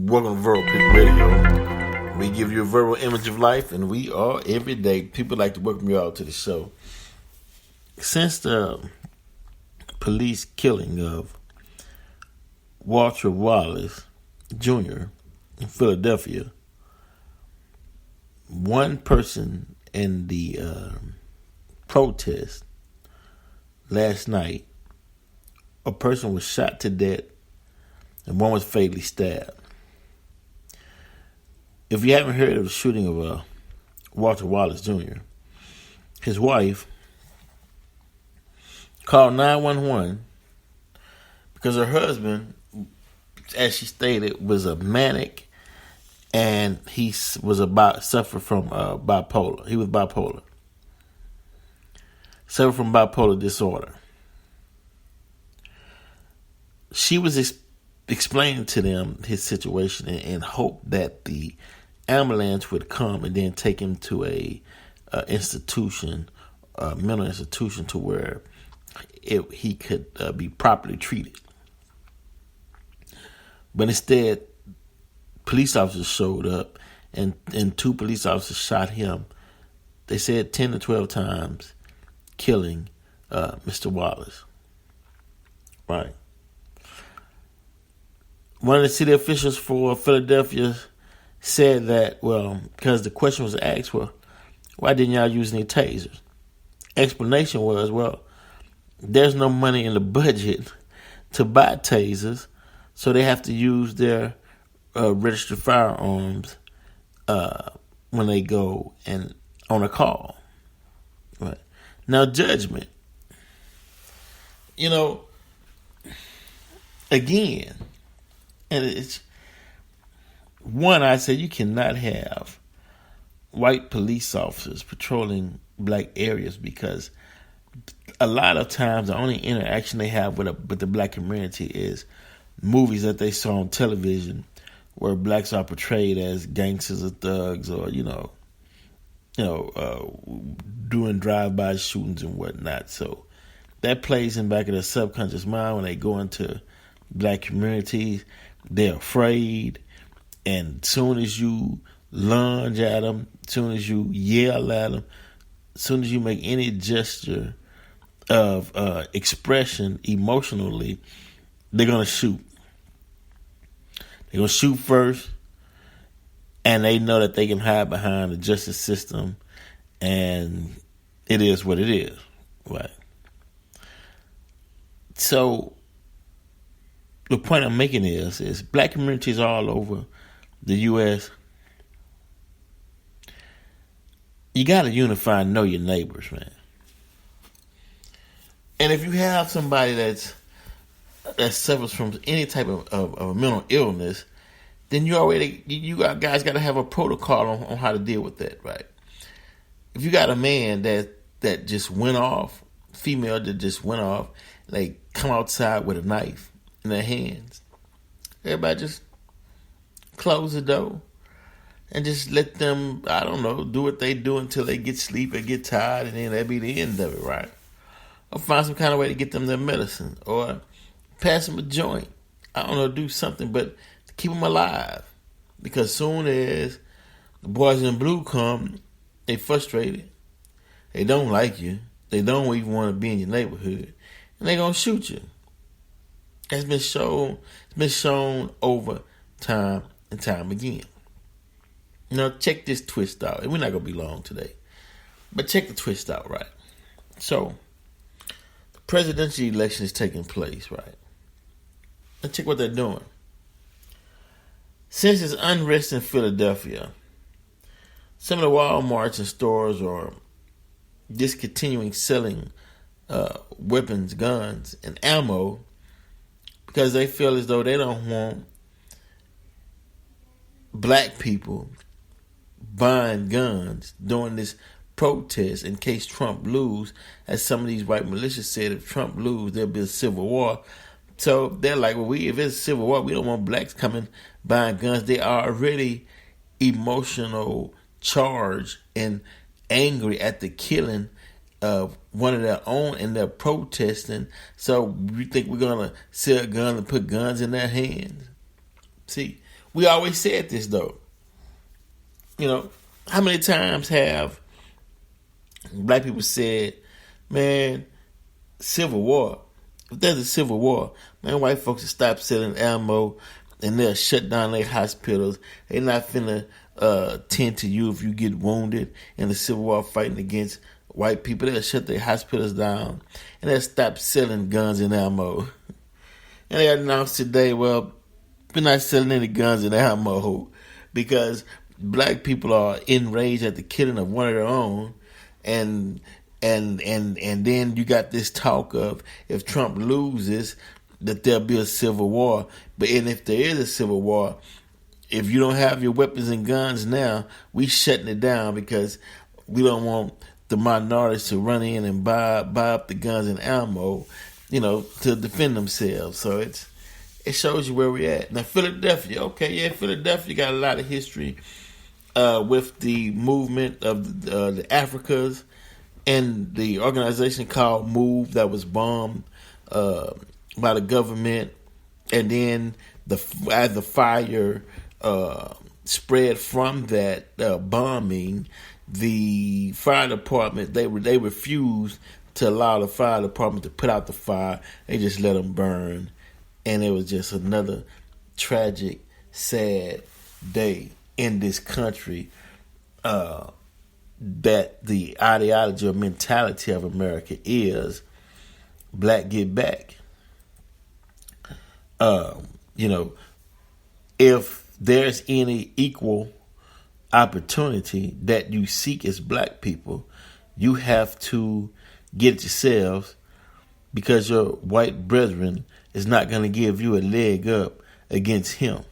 Welcome to Verbal People Radio. We give you a verbal image of life, and we are every day. People like to welcome you out to the show. Since the police killing of Walter Wallace Jr. in Philadelphia, one person in the protest last night, a person was shot to death and one was fatally stabbed. If you haven't heard of the shooting of Walter Wallace Jr., his wife called 911 because her husband, as she stated, was a manic and he suffered from bipolar. He was bipolar. Suffered from bipolar disorder. She was explaining to them his situation and hoped that the ambulance would come and then take him to a mental institution to where he could be properly treated. But instead, police officers showed up and two police officers shot him. They said 10 to 12 times, killing Mr. Wallace. Right. One of the city officials for Philadelphia said that, because the question was asked, why didn't y'all use any tasers? Explanation was, there's no money in the budget to buy tasers, so they have to use their registered firearms when they go and on a call. Right. Now, judgment. Again, and it's one, I say you cannot have white police officers patrolling black areas because a lot of times the only interaction they have with the black community is movies that they saw on television where blacks are portrayed as gangsters or thugs or, doing drive-by shootings and whatnot. So that plays in back of their subconscious mind when they go into black communities. They're afraid, and soon as you lunge at them, soon as you yell at them, soon as you make any gesture of expression emotionally, they're going to shoot. They're going to shoot first, and they know that they can hide behind the justice system, and it is what it is. Right. So the point I'm making is black communities all over the U.S., you got to unify and know your neighbors, man. And if you have somebody that suffers from any type of mental illness, then you guys got to have a protocol on how to deal with that, right? If you got a man that just went off, female that just went off, they come outside with a knife in their hands, everybody just close the door and just let them, do what they do until they get sleep or get tired, and then that'll be the end of it, right? Or find some kind of way to get them their medicine, or pass them a joint. Do something, but to keep them alive. Because soon as the boys in blue come, they frustrated. They don't like you. They don't even want to be in your neighborhood, and they gonna shoot you. It's been shown over time and time again. Now, check this twist out. We're not going to be long today, but check the twist out, right? So, the presidential election is taking place, right? Let's check what they're doing. Since there's unrest in Philadelphia, some of the Walmarts and stores are discontinuing selling weapons, guns, and ammo because they feel as though they don't want black people buying guns during this protest in case Trump lose. As some of these white militias said, if Trump lose, there'll be a civil war. So they're like, if it's a civil war, we don't want blacks coming buying guns. They are already emotional charged and angry at the killing of one of their own, and they're protesting. So you think we're going to sell guns and put guns in their hands? See, We always said this though. How many times have black people said, man, Civil War. If there's a civil war, man, white folks will stop selling ammo and they'll shut down their hospitals. They're not finna tend to you if you get wounded in the civil war fighting against white people. They'll shut their hospitals down and they'll stop selling guns and ammo. And they announced today, well, we're not selling any guns and ammo because black people are enraged at the killing of one of their own, and then you got this talk of if Trump loses, that there'll be a civil war. But if there is a civil war, if you don't have your weapons and guns now, we shutting it down because we don't want the minorities to run in and buy up the guns and ammo, to defend themselves. So it shows you where we're at. Now Philadelphia, Philadelphia got a lot of history with the movement of the Africas and the organization called MOVE that was bombed by the government, and then as the fire spread from that bombing, the fire department they refused to allow the fire department to put out the fire. They just let them burn, and it was just another tragic, sad day in this country. That the ideology or mentality of America is black get back. If there's any equal opportunity that you seek as black people, you have to get it yourselves, because your white brethren is not going to give you a leg up against him.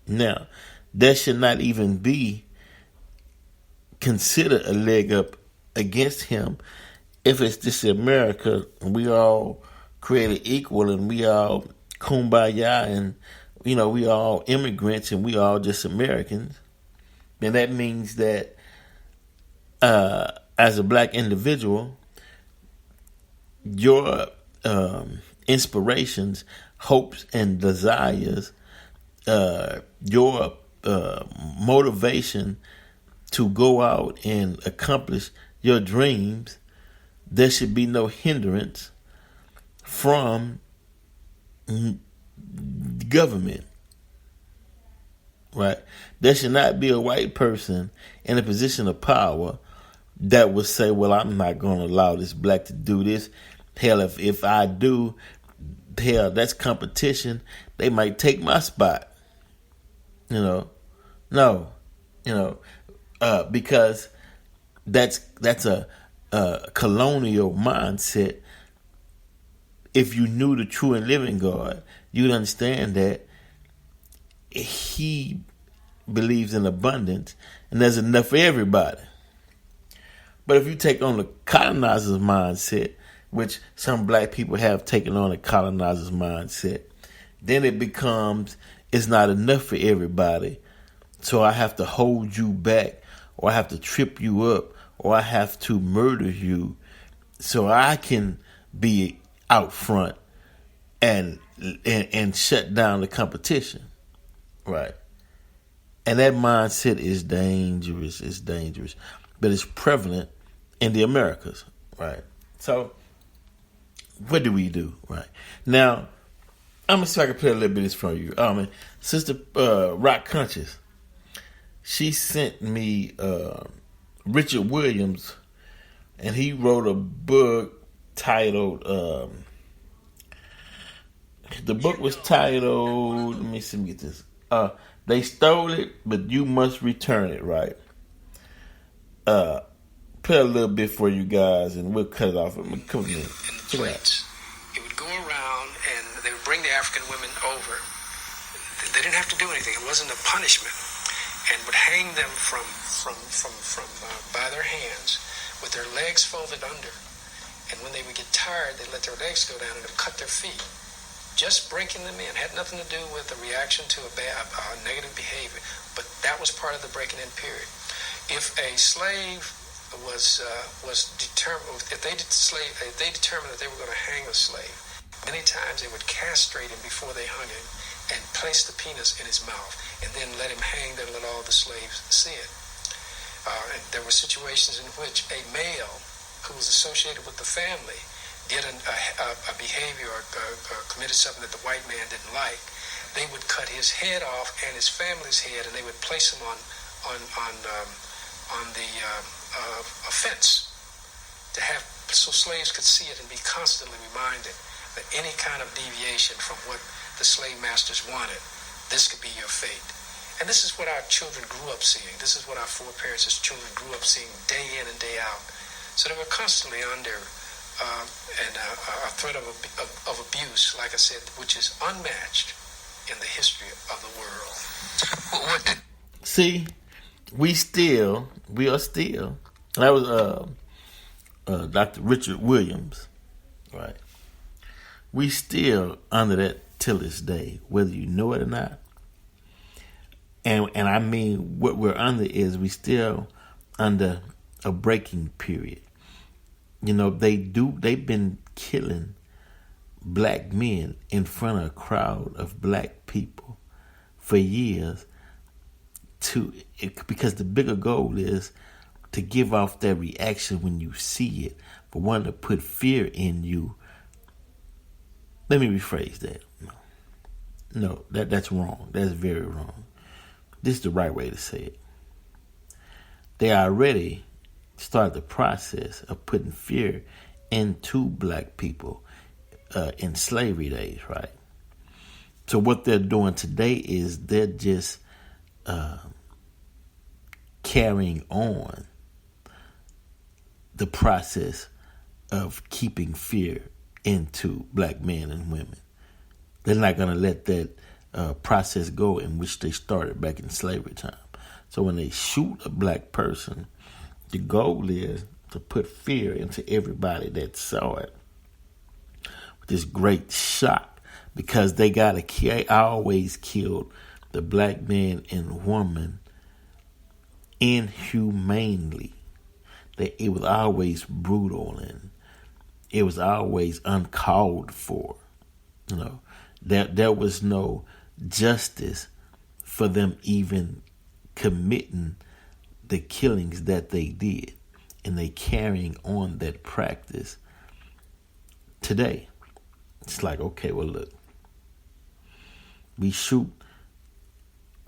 Now, that should not even be considered a leg up against him if it's just America and we all created equal and we all kumbaya and we all immigrants and we all just Americans. Then that means that as a black individual, your inspirations, hopes, and desires, your motivation to go out and accomplish your dreams, there should be no hindrance from government, right? There should not be a white person in a position of power that would say, well, I'm not going to allow this black to do this. Hell, if I do, hell, that's competition. They might take my spot. No, because that's a colonial mindset. If you knew the true and living God, you'd understand that he believes in abundance and there's enough for everybody. But if you take on the colonizer's mindset, which some black people have taken on a colonizer's mindset, then it becomes it's not enough for everybody. So I have to hold you back, or I have to trip you up, or I have to murder you so I can be out front and shut down the competition. Right. And that mindset is dangerous. It's dangerous. But it's prevalent in the Americas. Right. So what do we do? Right. Now, I'm going to see if I can play a little bit of this from you. Sister Rock Conscious, she sent me Richard Williams, and he wrote a book titled, the book was titled, let me see, let me get this. They Stole It, But You Must Return It, right? Play a little bit for you guys, and we'll cut it off. Come in. Check it out. It would go around, and they would bring the African women over. They didn't have to do anything. It wasn't a punishment. And would hang them from by their hands with their legs folded under. And when they would get tired, they'd let their legs go down and it would cut their feet. Just breaking them in. Had nothing to do with a reaction to a negative behavior. But that was part of the breaking in period. If a slave was determined, if they determined that they were going to hang a slave, many times they would castrate him before they hung him, and place the penis in his mouth, and then let him hang there and let all the slaves see it. And there were situations in which a male who was associated with the family did a behavior or committed something that the white man didn't like. They would cut his head off and his family's head, and they would place him on the fence to have, so slaves could see it and be constantly reminded that any kind of deviation from what the slave masters wanted, this could be your fate. And this is what our children grew up seeing. This is what our foreparents as children grew up seeing day in and day out. So they were constantly under a threat of abuse, like I said, which is unmatched in the history of the world. See, we are still. That was Dr. Richard Williams, right? We still under that till this day, whether you know it or not. And I mean, what we're under is we still under a breaking period. You know, they've been killing black men in front of a crowd of black people for years because the bigger goal is to give off that reaction when you see it, for one, to put fear in you. Let me rephrase that. No, that's wrong. That's very wrong. This is the right way to say it. They already started the process of putting fear into black people in slavery days, right? So what they're doing today is they're just carrying on the process of keeping fear into black men and women. They're not going to let that process go in which they started back in slavery time. So when they shoot a black person, the goal is to put fear into everybody that saw it with this great shock, because they always killed the black man and woman inhumanely. It was always brutal and it was always uncalled for. You know, there was no justice for them even committing the killings that they did, and they carrying on that practice today. It's like, okay, well, look, we shoot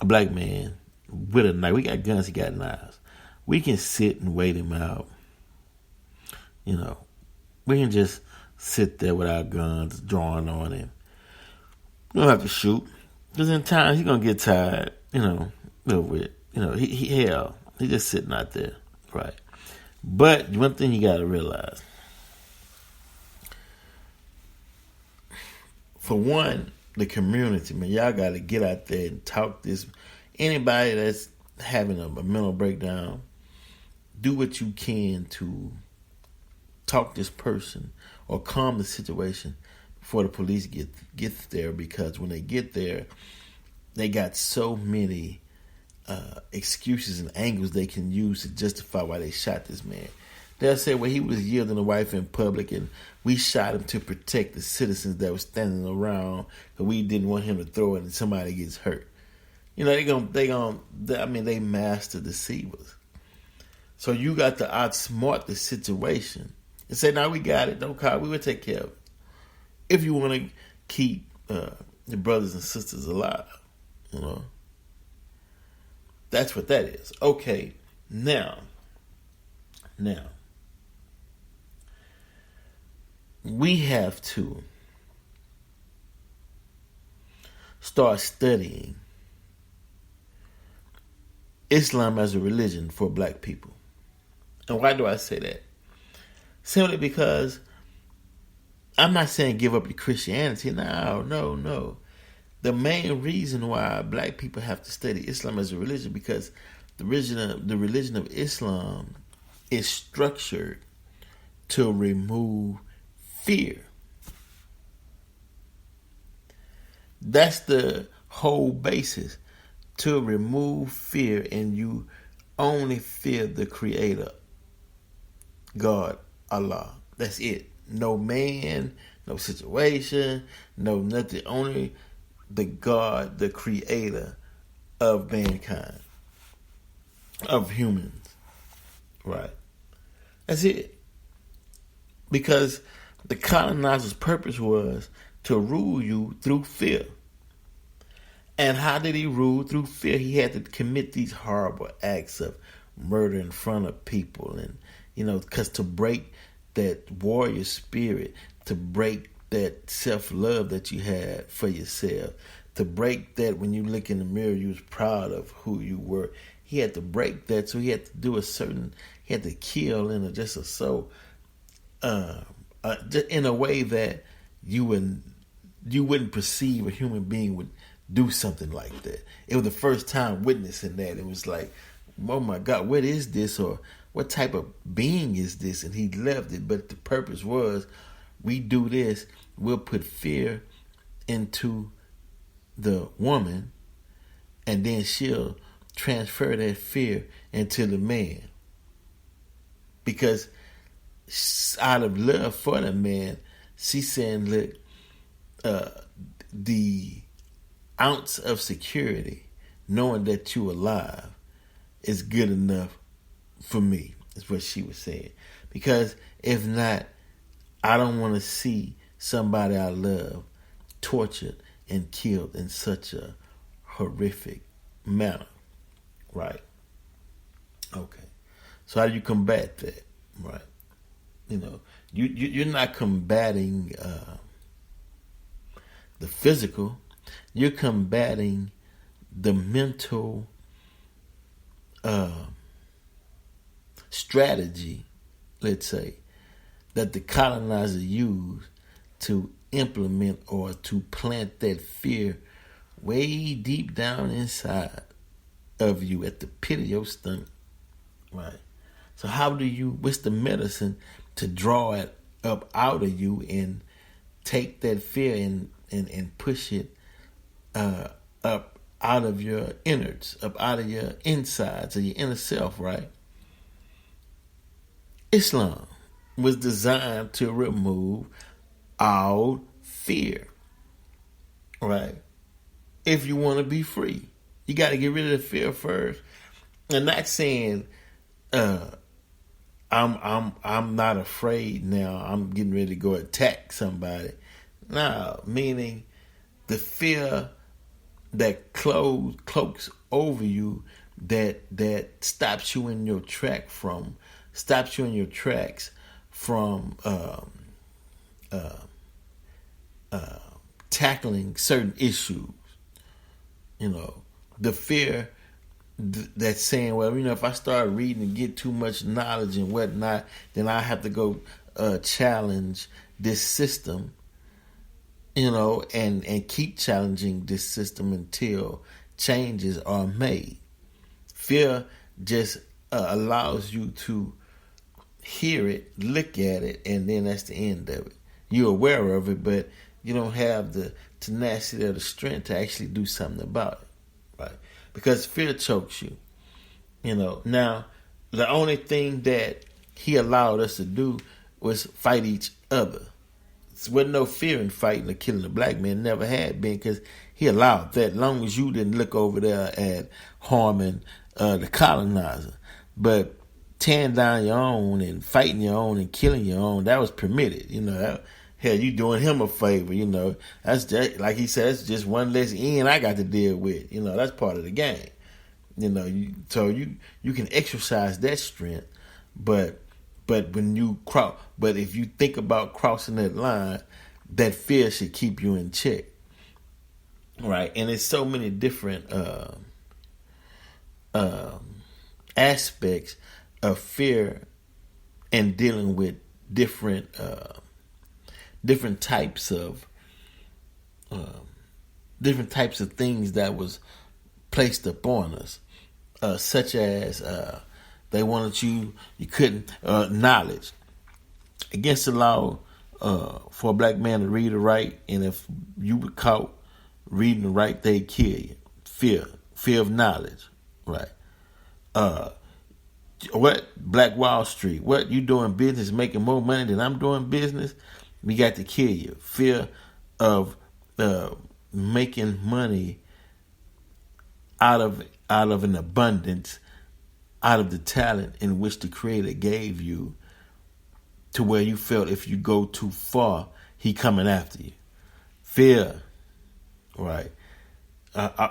a black man with a knife. We got guns, he got knives. We can sit and wait him out. You know, we can just sit there with our guns drawing on him. We don't have to shoot, because in time he's gonna get tired. You know, over it. You know, he's just sitting out there, right? But one thing you gotta realize, for one, the community, man, y'all gotta get out there and talk this. Anybody that's having a mental breakdown, do what you can to talk this person or calm the situation before the police get there, because when they get there, they got so many excuses and angles they can use to justify why they shot this man. They'll say, well, he was yielding a wife in public and we shot him to protect the citizens that were standing around, because we didn't want him to throw it and somebody gets hurt. You know, they master deceivers. So you got to outsmart the situation and say, "No, we got it. Don't call. We will take care of it." If you want to keep your brothers and sisters alive, you know, that's what that is. Okay, now, we have to start studying Islam as a religion for black people. And why do I say that? Simply because I'm not saying give up your Christianity. No. The main reason why black people have to study Islam as a religion, because the religion of Islam is structured to remove fear. That's the whole basis, to remove fear, and you only fear the Creator, God, Allah. That's it. No man, no situation, no nothing. Only the God, the creator of mankind, of humans. Right. That's it. Because the colonizer's purpose was to rule you through fear. And how did he rule? Through fear. He had to commit these horrible acts of murder in front of people. And, because to break that warrior spirit, to break that self-love that you had for yourself, to break that when you look in the mirror, you was proud of who you were. He had to break that, so he had to do he had to kill in in a way that you wouldn't perceive a human being would do something like that. It was the first time witnessing that. It was like, oh my God, what is this? Or what type of being is this? And he left it, but the purpose was, we do this, we'll put fear into the woman, and then she'll transfer that fear into the man. Because out of love for the man, she's saying, look, the ounce of security, knowing that you're alive, is good enough for me, is what she was saying. Because if not, I don't want to see somebody I love tortured and killed in such a horrific manner. Right? Okay. So how do you combat that? Right? You're not combating the physical. You're combating the mental strategy, let's say, that the colonizer used to implement or to plant that fear way deep down inside of you, at the pit of your stomach. Right? So what's the medicine to draw it up out of you and take that fear and push it up out of your innards, up out of your insides, or your inner self, right? Islam was designed to remove all fear, right? If you want to be free, you got to get rid of the fear first. I'm not saying I'm not afraid now, I'm getting ready to go attack somebody. No, meaning the fear that cloaks over you, that stops you in your tracks from tackling certain issues. The fear that's saying, well, if I start reading and get too much knowledge and whatnot, then I have to go challenge this system, and keep challenging this system until changes are made. Fear just allows you to hear it, look at it, and then that's the end of it. You're aware of it, but you don't have the tenacity or the strength to actually do something about it, right? Because fear chokes you. Now, the only thing that he allowed us to do was fight each other. There wasn't no fear in fighting or killing a black man. Never had been, because he allowed that, as long as you didn't look over there at harming the colonizer. But tearing down your own and fighting your own and killing your own, that was permitted. Hell, you doing him a favor. That's just, like he said, that's just one less end I got to deal with. That's part of the game. So you can exercise that strength, but when you cross, but if you think about crossing that line, that fear should keep you in check, right? And it's so many different aspects of fear and dealing with different types of things that was placed upon us, such as they wanted you couldn't knowledge against the law for a black man to read or write, and if you were caught reading or write, they'd kill you. Fear of knowledge, right? What Black Wall Street? What, you doing business, making more money than I'm doing business? We got to kill you. Fear of making money out of an abundance, out of the talent in which the Creator gave you, to where you felt if you go too far, He coming after you. Fear, right?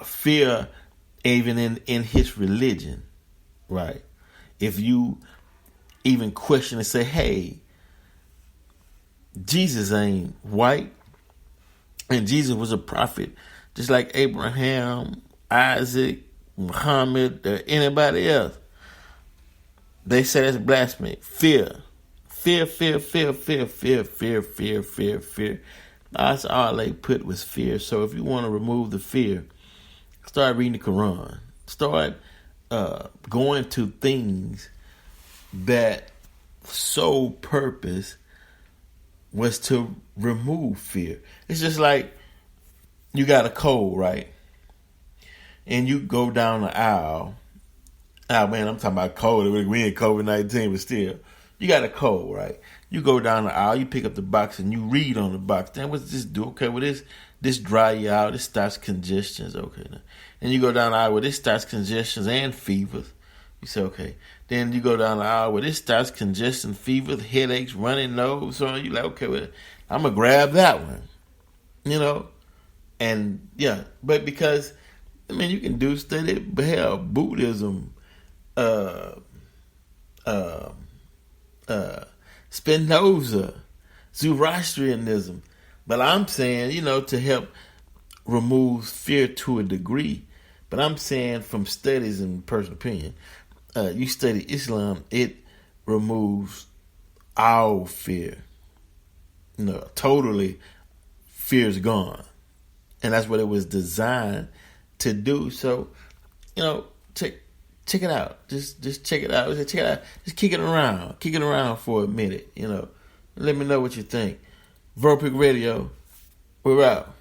Fear, even in His religion, right? If you even question and say, "Hey, Jesus ain't white, and Jesus was a prophet, just like Abraham, Isaac, Muhammad, or anybody else," they say that's blasphemy. Fear. Fear, fear, fear, fear, fear, fear, fear, fear, fear. That's all they put was fear. So if you want to remove the fear, start reading the Quran. Start going to things that sole purpose was to remove fear. It's just like you got a cold, right? And you go down the aisle. Oh man, I'm talking about cold. We ain't COVID-19, but still. You got a cold, right? You go down the aisle, you pick up the box, and you read on the box. Then what's this do? Okay, well this dry you out. This starts congestions. Okay, now. And you go down the aisle where this starts congestions and fevers. You say okay. Then you go down the aisle where this starts congestion, fevers, headaches, running nose. So you like okay, well I'm gonna grab that one. You know, and yeah, but because I mean you can do study, but hell, Buddhism, Spinoza, Zoroastrianism. But I'm saying, to help remove fear to a degree. But I'm saying from studies and personal opinion, you study Islam, it removes all fear. Totally fear's gone. And that's what it was designed to do. So, check it out. Just check it out. Check it out. Just kick it around. Kick it around for a minute. Let me know what you think. Verpic Radio, we're out.